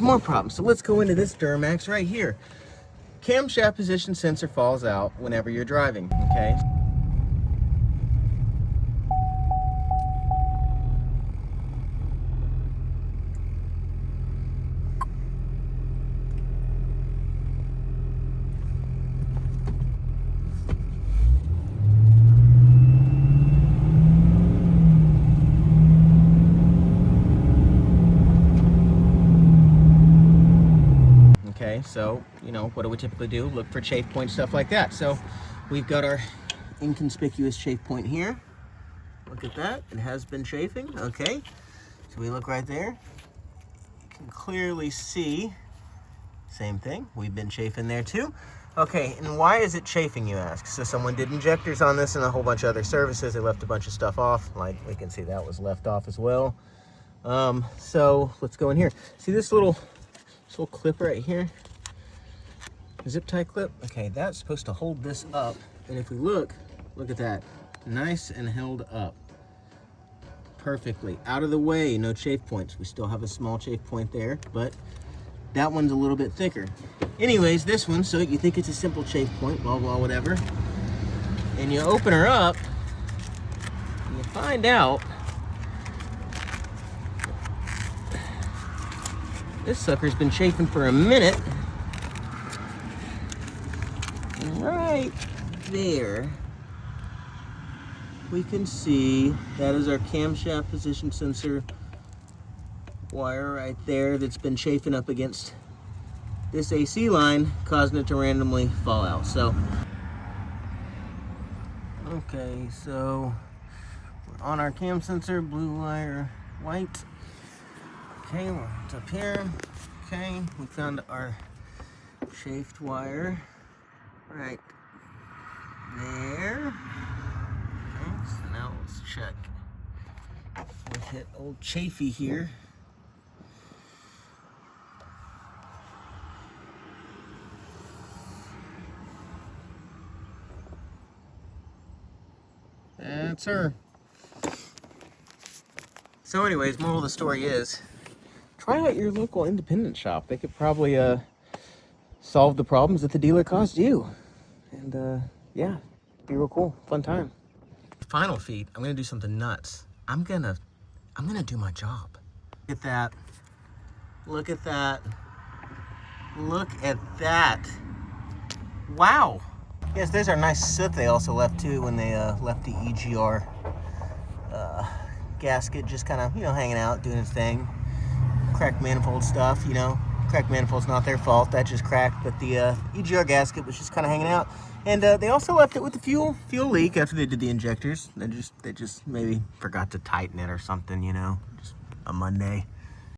More problems. So let's go into this Duramax right here. Camshaft position sensor falls out whenever you're driving, okay? Okay, so, you know, what do we typically do? Look for chafe points, stuff like that. So we've got our inconspicuous chafe point here. Look at that, it has been chafing, okay? So we look right there. You can clearly see, same thing, we've been chafing there too. Okay, and why is it chafing, you ask? So someone did injectors on this and a whole bunch of other services. They left a bunch of stuff off, like we can see that was left off as well. So let's go in here. See this little clip right here, zip tie clip. Okay, that's supposed to hold this up, and if we look at that, nice and held up perfectly, out of the way, no chafe points. We still have a small chafe point there, but that one's a little bit thicker. Anyways, this one, so you think it's a simple chafe point, blah blah whatever, and you open her up and you find out this sucker's been chafing for a minute. And right there, we can see that is our camshaft position sensor wire right there that's been chafing up against this AC line, causing it to randomly fall out. So, okay, so we're on our cam sensor, blue wire, white. Okay, we're up here. Okay, we found our chafed wire right there. Okay, so now let's check. We hit old Chafee here. That's her. So anyways, moral of the story is, try out your local independent shop. They could probably solve the problems that the dealer caused you. And yeah, be real cool, fun time. Final feat, I'm gonna do something nuts. I'm gonna do my job. Look at that. Look at that. Look at that. Wow. Yes, there's our nice soot they also left too when they left the EGR gasket just kind of, you know, hanging out, doing its thing. Cracked manifold stuff, you know. Cracked manifold's not their fault, that just cracked, but the EGR gasket was just kind of hanging out. And they also left it with the fuel leak after they did the injectors. They just maybe forgot to tighten it or something, you know, just a Monday.